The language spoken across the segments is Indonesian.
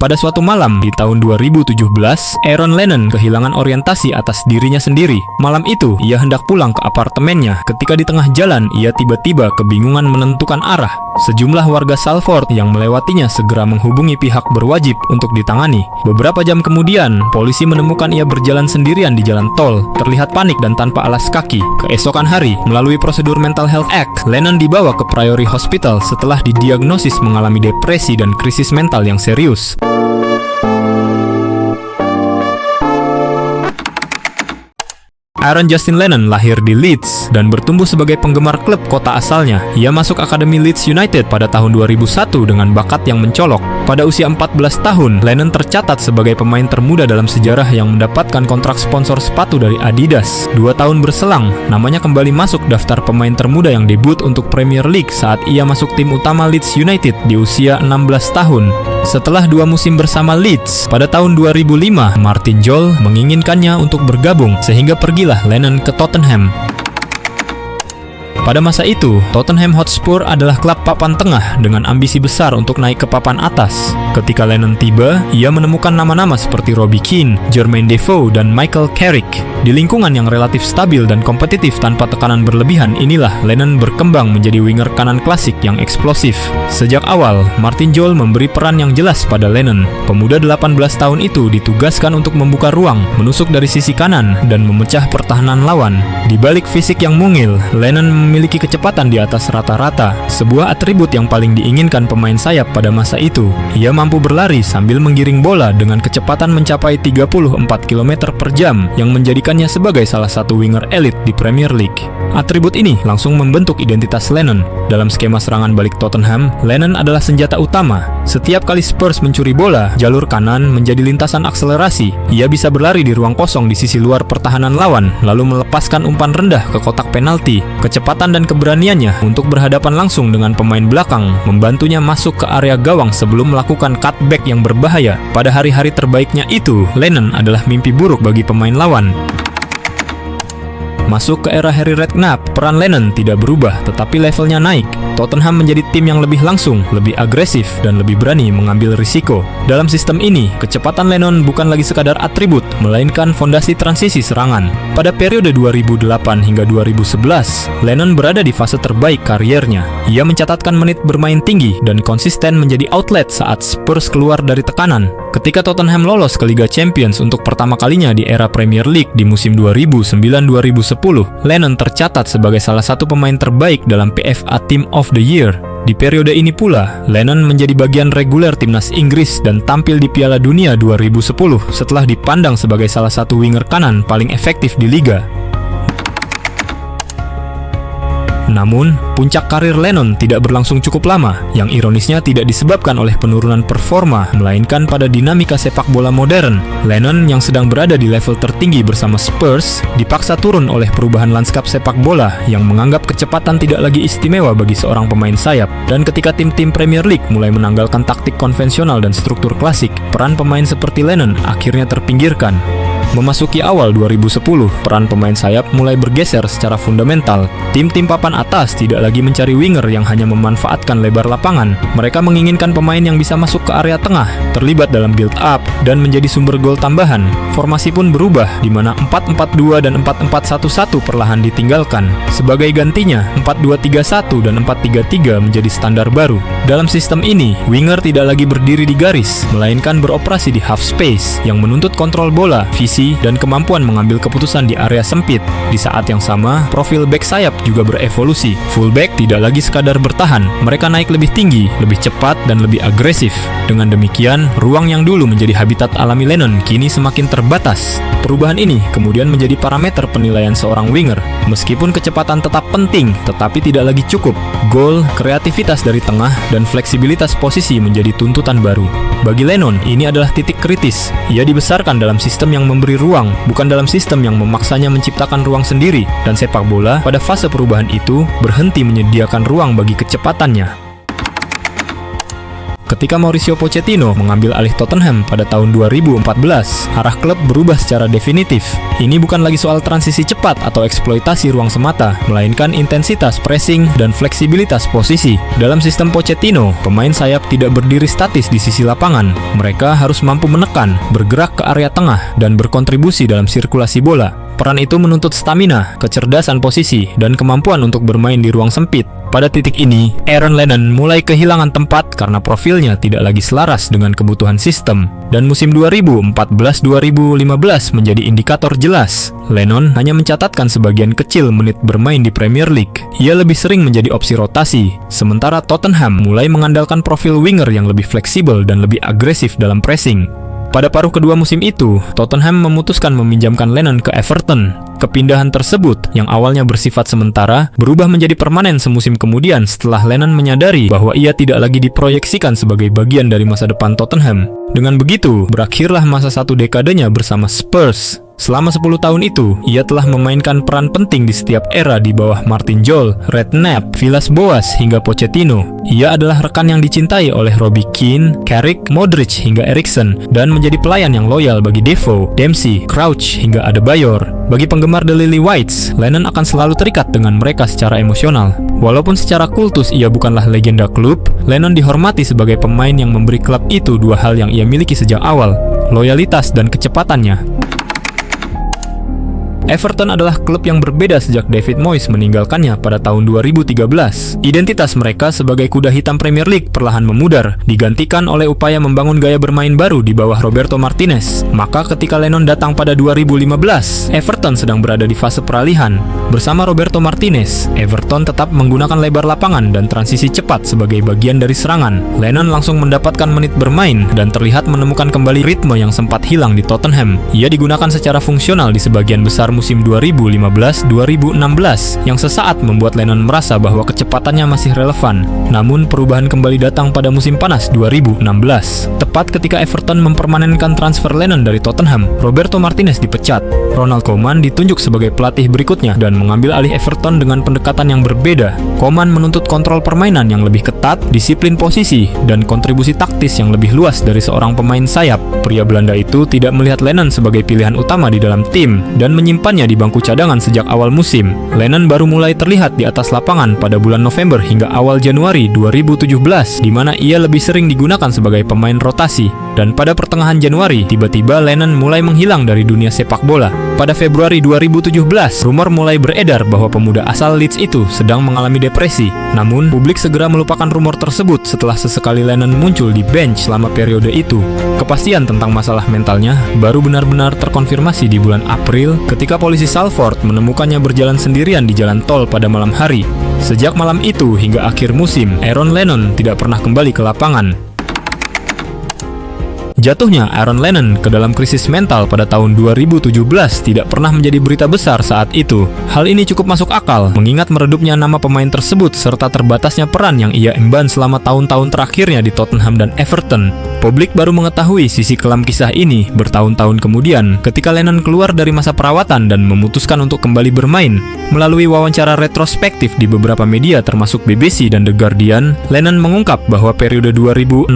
Pada suatu malam di tahun 2017, Aaron Lennon kehilangan orientasi atas dirinya sendiri. Malam itu, ia hendak pulang ke apartemennya. Ketika di tengah jalan, ia tiba-tiba kebingungan menentukan arah. Sejumlah warga Salford yang melewatinya segera menghubungi pihak berwajib untuk ditangani. Beberapa jam kemudian, polisi menemukan ia berjalan sendirian di jalan tol, terlihat panik dan tanpa alas kaki. Keesokan hari, melalui prosedur Mental Health Act, Lennon dibawa ke Priory Hospital setelah didiagnosis mengalami depresi dan krisis mental yang serius. Aaron Justin Lennon lahir di Leeds dan bertumbuh sebagai penggemar klub kota asalnya. Ia masuk Akademi Leeds United pada tahun 2001 dengan bakat yang mencolok. Pada usia 14 tahun, Lennon tercatat sebagai pemain termuda dalam sejarah yang mendapatkan kontrak sponsor sepatu dari Adidas. 2 tahun berselang, namanya kembali masuk daftar pemain termuda yang debut untuk Premier League saat ia masuk tim utama Leeds United di usia 16 tahun. Setelah 2 musim bersama Leeds, pada tahun 2005, Martin Jol menginginkannya untuk bergabung, sehingga pergilah Lennon ke Tottenham. Pada masa itu, Tottenham Hotspur adalah klub papan tengah dengan ambisi besar untuk naik ke papan atas. Ketika Lennon tiba, ia menemukan nama-nama seperti Robbie Keane, Jermaine Defoe, dan Michael Carrick. Di lingkungan yang relatif stabil dan kompetitif tanpa tekanan berlebihan, inilah Lennon berkembang menjadi winger kanan klasik yang eksplosif. Sejak awal, Martin Jol memberi peran yang jelas pada Lennon. Pemuda 18 tahun itu ditugaskan untuk membuka ruang, menusuk dari sisi kanan, dan memecah pertahanan lawan. Di balik fisik yang mungil, Lennon memiliki kecepatan di atas rata-rata, sebuah atribut yang paling diinginkan pemain sayap pada masa itu. Ia mampu berlari sambil menggiring bola dengan kecepatan mencapai 34 km per jam, yang menjadikannya sebagai salah satu winger elit di Premier League. Atribut ini langsung membentuk identitas Lennon. Dalam skema serangan balik Tottenham, Lennon adalah senjata utama. Setiap kali Spurs mencuri bola, jalur kanan menjadi lintasan akselerasi. Ia bisa berlari di ruang kosong di sisi luar pertahanan lawan, lalu melepaskan umpan rendah ke kotak penalti. Kecepatan dan keberaniannya untuk berhadapan langsung dengan pemain belakang membantunya masuk ke area gawang sebelum melakukan cutback yang berbahaya. Pada hari-hari terbaiknya itu, Lennon adalah mimpi buruk bagi pemain lawan. Masuk ke era Harry Redknapp, peran Lennon tidak berubah, tetapi levelnya naik. Tottenham menjadi tim yang lebih langsung, lebih agresif, dan lebih berani mengambil risiko. Dalam sistem ini, kecepatan Lennon bukan lagi sekadar atribut, melainkan fondasi transisi serangan. Pada periode 2008 hingga 2011, Lennon berada di fase terbaik kariernya. Ia mencatatkan menit bermain tinggi dan konsisten menjadi outlet saat Spurs keluar dari tekanan. Ketika Tottenham lolos ke Liga Champions untuk pertama kalinya di era Premier League di musim 2009-2010, Lennon tercatat sebagai salah satu pemain terbaik dalam PFA Team of the Year. Di periode ini pula, Lennon menjadi bagian reguler timnas Inggris dan tampil di Piala Dunia 2010 setelah dipandang sebagai salah satu winger kanan paling efektif di liga. Namun, puncak karir Lennon tidak berlangsung cukup lama, yang ironisnya tidak disebabkan oleh penurunan performa, melainkan pada dinamika sepak bola modern. Lennon yang sedang berada di level tertinggi bersama Spurs, dipaksa turun oleh perubahan lanskap sepak bola yang menganggap kecepatan tidak lagi istimewa bagi seorang pemain sayap. Dan ketika tim-tim Premier League mulai menanggalkan taktik konvensional dan struktur klasik, peran pemain seperti Lennon akhirnya terpinggirkan. Memasuki awal 2010, peran pemain sayap mulai bergeser secara fundamental. Tim-tim papan atas tidak lagi mencari winger yang hanya memanfaatkan lebar lapangan. Mereka menginginkan pemain yang bisa masuk ke area tengah, terlibat dalam build-up, dan menjadi sumber gol tambahan. Formasi pun berubah, di mana 4-4-2 dan 4-4-1-1 perlahan ditinggalkan. Sebagai gantinya, 4-2-3-1 dan 4-3-3 menjadi standar baru. Dalam sistem ini, winger tidak lagi berdiri di garis, melainkan beroperasi di half space, yang menuntut kontrol bola, visi, dan kemampuan mengambil keputusan di area sempit. Di saat yang sama, profil back sayap juga berevolusi. Fullback tidak lagi sekadar bertahan, mereka naik lebih tinggi, lebih cepat, dan lebih agresif. Dengan demikian, ruang yang dulu menjadi habitat alami Lennon kini semakin terbatas. Perubahan ini kemudian menjadi parameter penilaian seorang winger. Meskipun kecepatan tetap penting, tetapi tidak lagi cukup. Gol, kreativitas dari tengah, dan fleksibilitas posisi menjadi tuntutan baru. Bagi Lennon, ini adalah titik kritis. Ia dibesarkan dalam sistem yang memberi ruang, bukan dalam sistem yang memaksanya menciptakan ruang sendiri, dan sepak bola pada fase perubahan itu berhenti menyediakan ruang bagi kecepatannya. Ketika Mauricio Pochettino mengambil alih Tottenham pada tahun 2014, arah klub berubah secara definitif. Ini bukan lagi soal transisi cepat atau eksploitasi ruang semata, melainkan intensitas pressing dan fleksibilitas posisi. Dalam sistem Pochettino, pemain sayap tidak berdiri statis di sisi lapangan. Mereka harus mampu menekan, bergerak ke area tengah, dan berkontribusi dalam sirkulasi bola. Peran itu menuntut stamina, kecerdasan posisi, dan kemampuan untuk bermain di ruang sempit. Pada titik ini, Aaron Lennon mulai kehilangan tempat karena profilnya tidak lagi selaras dengan kebutuhan sistem. Dan musim 2014-2015 menjadi indikator jelas. Lennon hanya mencatatkan sebagian kecil menit bermain di Premier League. Ia lebih sering menjadi opsi rotasi, sementara Tottenham mulai mengandalkan profil winger yang lebih fleksibel dan lebih agresif dalam pressing. Pada paruh kedua musim itu, Tottenham memutuskan meminjamkan Lennon ke Everton. Kepindahan tersebut, yang awalnya bersifat sementara, berubah menjadi permanen semusim kemudian setelah Lennon menyadari bahwa ia tidak lagi diproyeksikan sebagai bagian dari masa depan Tottenham. Dengan begitu, berakhirlah masa satu dekadenya bersama Spurs. Selama 10 tahun itu, ia telah memainkan peran penting di setiap era di bawah Martin Jol, Redknapp, Villas-Boas hingga Pochettino. Ia adalah rekan yang dicintai oleh Robbie Keane, Carrick, Modric hingga Eriksen, dan menjadi pelayan yang loyal bagi Defoe, Dempsey, Crouch hingga Adebayor. Bagi penggemar The Lily Whites, Lennon akan selalu terikat dengan mereka secara emosional. Walaupun secara kultus ia bukanlah legenda klub, Lennon dihormati sebagai pemain yang memberi klub itu dua hal yang ia miliki sejak awal, loyalitas dan kecepatannya. Everton adalah klub yang berbeda sejak David Moyes meninggalkannya pada tahun 2013. Identitas mereka sebagai kuda hitam Premier League perlahan memudar, digantikan oleh upaya membangun gaya bermain baru di bawah Roberto Martinez. Maka ketika Lennon datang pada 2015, Everton sedang berada di fase peralihan. Bersama Roberto Martinez, Everton tetap menggunakan lebar lapangan dan transisi cepat sebagai bagian dari serangan. Lennon langsung mendapatkan menit bermain dan terlihat menemukan kembali ritme yang sempat hilang di Tottenham. Ia digunakan secara fungsional di sebagian besar musim 2015-2016 yang sesaat membuat Lennon merasa bahwa kecepatannya masih relevan. Namun perubahan kembali datang pada musim panas 2016. Tepat ketika Everton mempermanenkan transfer Lennon dari Tottenham, Roberto Martinez dipecat. Ronald Koeman ditunjuk sebagai pelatih berikutnya dan mengambil alih Everton dengan pendekatan yang berbeda. Koeman menuntut kontrol permainan yang lebih ketat, disiplin posisi, dan kontribusi taktis yang lebih luas dari seorang pemain sayap. Pria Belanda itu tidak melihat Lennon sebagai pilihan utama di dalam tim dan menyimpannya di bangku cadangan sejak awal musim. Lennon baru mulai terlihat di atas lapangan pada bulan November hingga awal Januari 2017, di mana ia lebih sering digunakan sebagai pemain rotasi. Dan pada pertengahan Januari, tiba-tiba Lennon mulai menghilang dari dunia sepak bola. Pada Februari 2017, rumor mulai beredar bahwa pemuda asal Leeds itu sedang mengalami depresi. Namun, publik segera melupakan rumor tersebut setelah sesekali Lennon muncul di bench selama periode itu. Kepastian tentang masalah mentalnya baru benar-benar terkonfirmasi di bulan April ketika polisi Salford menemukannya berjalan sendirian di jalan tol pada malam hari. Sejak malam itu hingga akhir musim, Aaron Lennon tidak pernah kembali ke lapangan. Jatuhnya Aaron Lennon ke dalam krisis mental pada tahun 2017 tidak pernah menjadi berita besar saat itu. Hal ini cukup masuk akal, mengingat meredupnya nama pemain tersebut serta terbatasnya peran yang ia emban selama tahun-tahun terakhirnya di Tottenham dan Everton. Publik baru mengetahui sisi kelam kisah ini bertahun-tahun kemudian ketika Lennon keluar dari masa perawatan dan memutuskan untuk kembali bermain. Melalui wawancara retrospektif di beberapa media termasuk BBC dan The Guardian, Lennon mengungkap bahwa periode 2016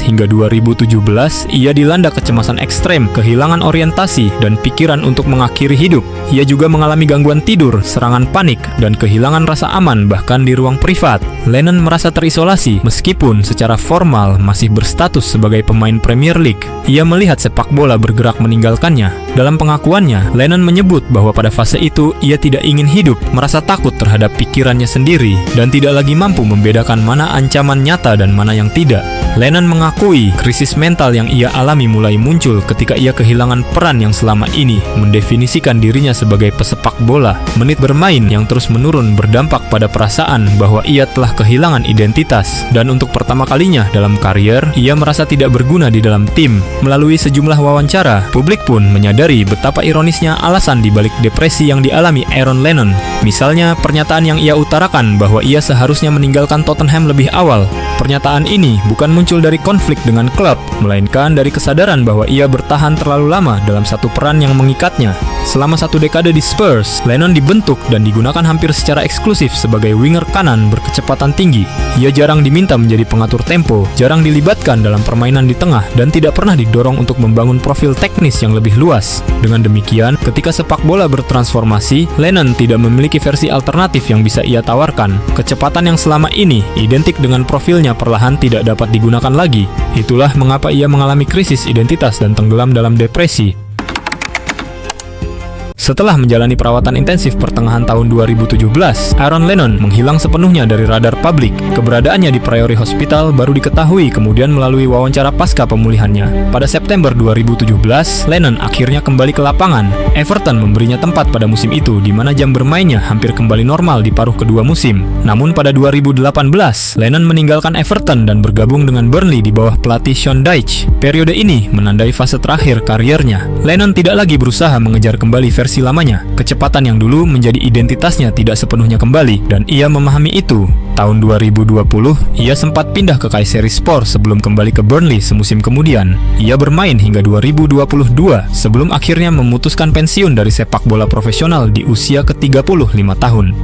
hingga 2017 ia dilanda kecemasan ekstrem, kehilangan orientasi, dan pikiran untuk mengakhiri hidup. Ia juga mengalami gangguan tidur, serangan panik, dan kehilangan rasa aman bahkan di ruang privat. Lennon merasa terisolasi meskipun secara formal masih berstatus sebagai pemain Premier League. Ia melihat sepak bola bergerak meninggalkannya. Dalam pengakuannya, Lennon menyebut bahwa pada fase itu ia tidak ingin hidup, merasa takut terhadap pikirannya sendiri, dan tidak lagi mampu membedakan mana ancaman nyata dan mana yang tidak. Lennon mengakui krisis mental yang ia alami mulai muncul ketika ia kehilangan peran yang selama ini mendefinisikan dirinya sebagai pesepak bola. Menit bermain yang terus menurun berdampak pada perasaan bahwa ia telah kehilangan identitas, dan untuk pertama kalinya dalam karier, ia merasa tidak berguna di dalam tim. Melalui sejumlah wawancara, publik pun menyadari betapa ironisnya alasan dibalik depresi yang dialami Aaron Lennon. Misalnya, pernyataan yang ia utarakan bahwa ia seharusnya meninggalkan Tottenham lebih awal. Pernyataan ini bukan muncul dari konflik dengan klub, melainkan dari kesadaran bahwa ia bertahan terlalu lama dalam satu peran yang mengikatnya. Selama 1 dekade di Spurs, Lennon dibentuk dan digunakan hampir secara eksklusif sebagai winger kanan berkecepatan tinggi. Ia jarang diminta menjadi pengatur tempo, jarang dilibatkan dalam permainan di tengah, dan tidak pernah didorong untuk membangun profil teknis yang lebih luas. Dengan demikian, ketika sepak bola bertransformasi, Lennon tidak memiliki versi alternatif yang bisa ia tawarkan. Kecepatan yang selama ini identik dengan profilnya perlahan tidak dapat digunakan lagi. Itulah mengapa ia mengalami krisis identitas dan tenggelam dalam depresi. Setelah menjalani perawatan intensif pertengahan tahun 2017, Aaron Lennon menghilang sepenuhnya dari radar publik. Keberadaannya di Priory Hospital baru diketahui kemudian melalui wawancara pasca pemulihannya. Pada September 2017, Lennon akhirnya kembali ke lapangan. Everton memberinya tempat pada musim itu, di mana jam bermainnya hampir kembali normal di paruh kedua musim. Namun pada 2018, Lennon meninggalkan Everton dan bergabung dengan Burnley di bawah pelatih Sean Dyche. Periode ini menandai fase terakhir kariernya. Lennon tidak lagi berusaha mengejar kembali versi lamanya. Kecepatan yang dulu menjadi identitasnya tidak sepenuhnya kembali, dan ia memahami itu. Tahun 2020, ia sempat pindah ke Kayserispor sebelum kembali ke Burnley semusim kemudian. Ia bermain hingga 2022 sebelum akhirnya memutuskan pensiun dari sepak bola profesional di usia ke-35 tahun.